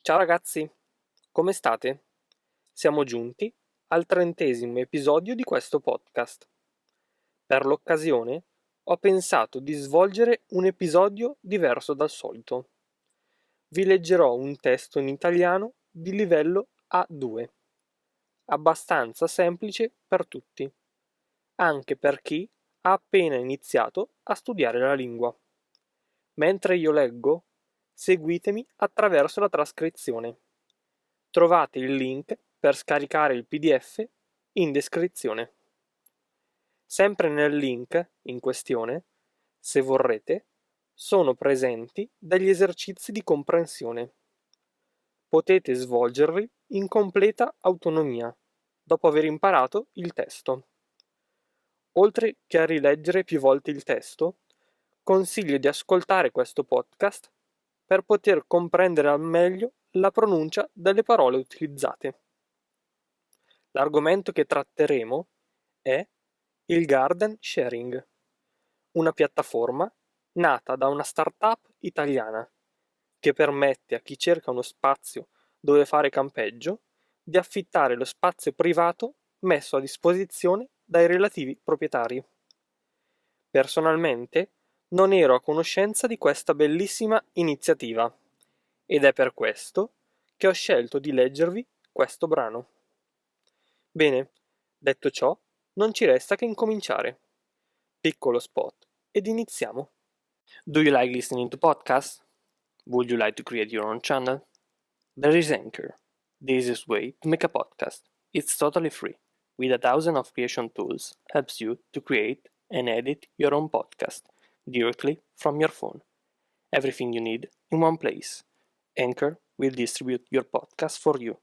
Ciao ragazzi, come state? Siamo giunti al 30° episodio di questo podcast. Per l'occasione ho pensato di svolgere un episodio diverso dal solito. Vi leggerò un testo in italiano di livello A2, abbastanza semplice per tutti, anche per chi ha appena iniziato a studiare la lingua. Mentre io leggo, seguitemi attraverso la trascrizione. Trovate il link per scaricare il PDF in descrizione. Sempre nel link in questione, se vorrete, sono presenti degli esercizi di comprensione. Potete svolgerli in completa autonomia, dopo aver imparato il testo. Oltre che a rileggere più volte il testo, consiglio di ascoltare questo podcast per poter comprendere al meglio la pronuncia delle parole utilizzate. L'argomento che tratteremo è il garden sharing, una piattaforma nata da una startup italiana che permette a chi cerca uno spazio dove fare campeggio di affittare lo spazio privato messo a disposizione dai relativi proprietari. Personalmente non ero a conoscenza di questa bellissima iniziativa ed è per questo che ho scelto di leggervi questo brano. Bene, detto ciò, non ci resta che incominciare. Piccolo spot ed iniziamo. Do you like listening to podcasts? Would you like to create your own channel? There is Anchor, the easiest way to make a podcast. It's totally free. With 1,000 of creation tools, helps you to create and edit your own podcast directly from your phone. Everything you need in one place. Anchor will distribute your podcast for you.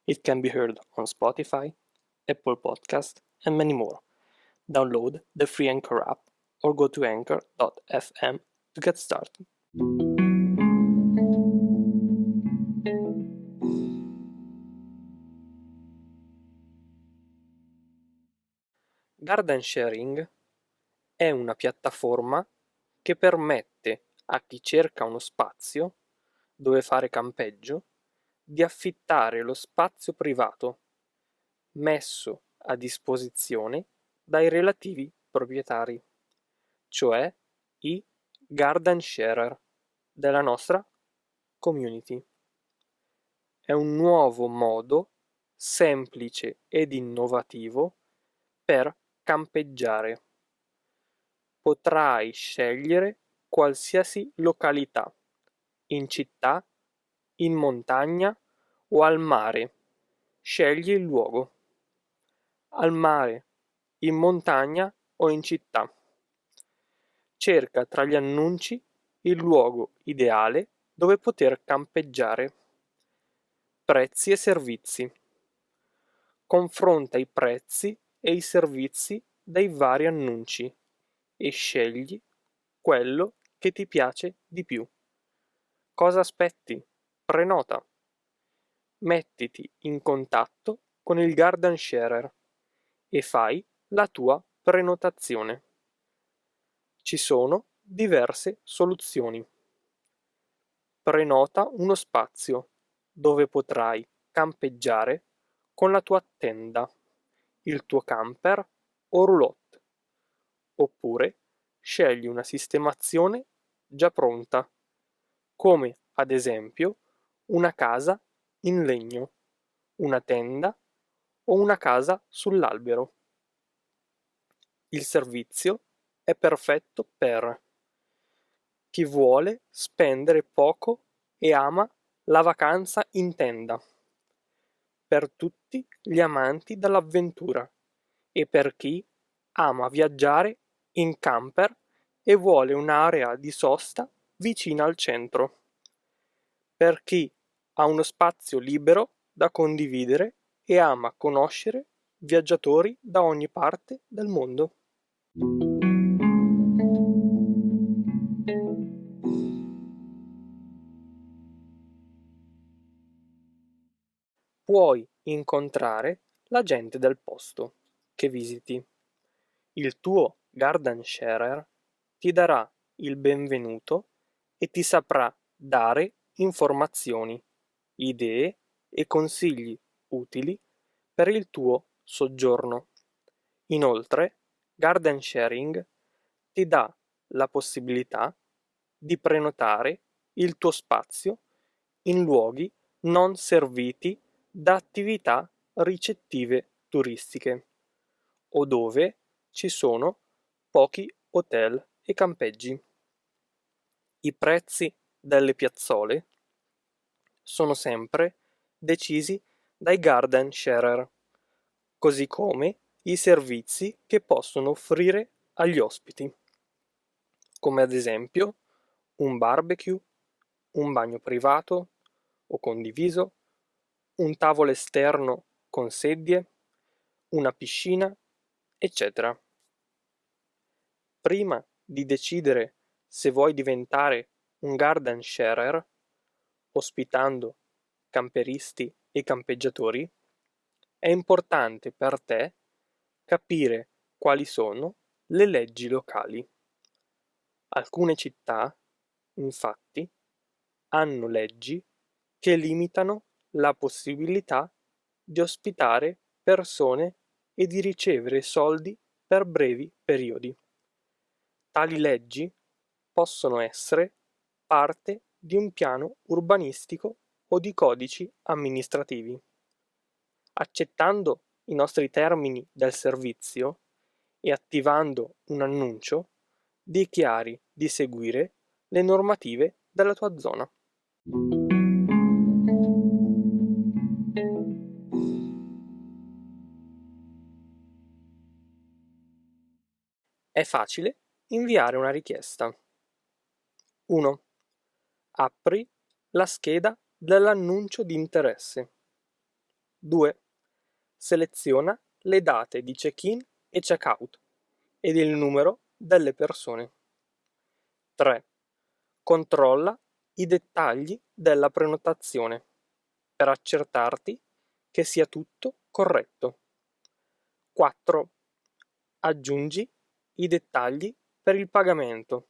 It can be heard on Spotify, Apple Podcast, and many more. Download the free Anchor app or go to anchor.fm to get started. Garden Sharing è una piattaforma che permette a chi cerca uno spazio dove fare campeggio di affittare lo spazio privato messo a disposizione dai relativi proprietari, cioè i garden sharer della nostra community. È un nuovo modo semplice ed innovativo per campeggiare. Potrai scegliere qualsiasi località, in città, in montagna o al mare. Scegli il luogo. Al mare, in montagna o in città. Cerca tra gli annunci il luogo ideale dove poter campeggiare. Prezzi e servizi. Confronta i prezzi e i servizi dei vari annunci e scegli quello che ti piace di più. Cosa aspetti? Prenota. Mettiti in contatto con il garden sharer e fai la tua prenotazione. Ci sono diverse soluzioni. Prenota uno spazio dove potrai campeggiare con la tua tenda, il tuo camper o roulotte, oppure scegli una sistemazione già pronta, come ad esempio una casa in legno, una tenda o una casa sull'albero. Il servizio è perfetto per chi vuole spendere poco e ama la vacanza in tenda, per tutti gli amanti dell'avventura e per chi ama viaggiare in camper e vuole un'area di sosta vicina al centro, per chi ha uno spazio libero da condividere e ama conoscere viaggiatori da ogni parte del mondo. Puoi incontrare la gente del posto. che visiti. Il tuo garden sharer ti darà il benvenuto e ti saprà dare informazioni, idee e consigli utili per il tuo soggiorno. Inoltre, garden sharing ti dà la possibilità di prenotare il tuo spazio in luoghi non serviti da attività ricettive turistiche o dove ci sono pochi hotel e campeggi. I prezzi delle piazzole sono sempre decisi dai garden sharer, così come i servizi che possono offrire agli ospiti, come ad esempio un barbecue, un bagno privato o condiviso, un tavolo esterno con sedie, una piscina, eccetera. Prima di decidere se vuoi diventare un garden sharer, ospitando camperisti e campeggiatori, è importante per te capire quali sono le leggi locali. Alcune città, infatti, hanno leggi che limitano la possibilità di ospitare persone e di ricevere soldi per brevi periodi. Tali leggi possono essere parte di un piano urbanistico o di codici amministrativi. Accettando i nostri termini del servizio e attivando un annuncio, dichiari di seguire le normative della tua zona. È facile inviare una richiesta. 1. Apri la scheda dell'annuncio di interesse. 2. Seleziona le date di check-in e check-out ed il numero delle persone. 3. Controlla i dettagli della prenotazione per accertarti che sia tutto corretto. 4. Aggiungi i dettagli per il pagamento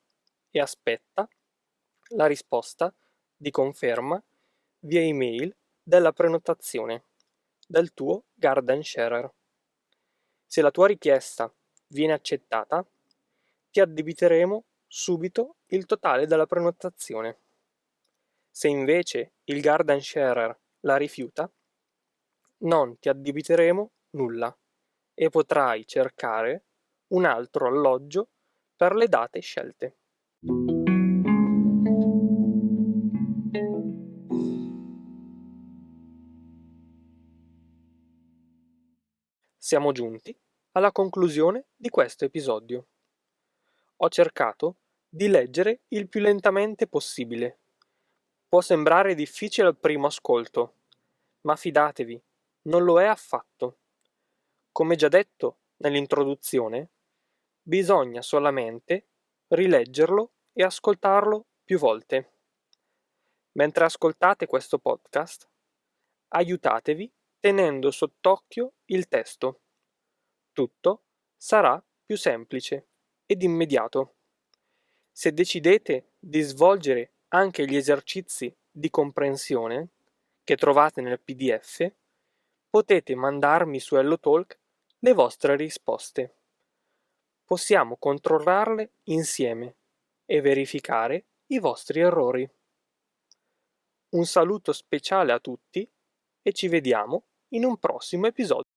e aspetta la risposta di conferma via email della prenotazione del tuo garden sharer. Se la tua richiesta viene accettata, ti addebiteremo subito il totale della prenotazione. Se invece il garden sharer la rifiuta, non ti addebiteremo nulla e potrai cercare un altro alloggio per le date scelte. Siamo giunti alla conclusione di questo episodio. Ho cercato di leggere il più lentamente possibile. Può sembrare difficile al primo ascolto, ma fidatevi, non lo è affatto. Come già detto nell'introduzione, bisogna solamente rileggerlo e ascoltarlo più volte. Mentre ascoltate questo podcast, aiutatevi tenendo sott'occhio il testo. Tutto sarà più semplice ed immediato. Se decidete di svolgere anche gli esercizi di comprensione che trovate nel PDF, potete mandarmi su HelloTalk le vostre risposte. Possiamo controllarle insieme e verificare i vostri errori. Un saluto speciale a tutti e ci vediamo in un prossimo episodio.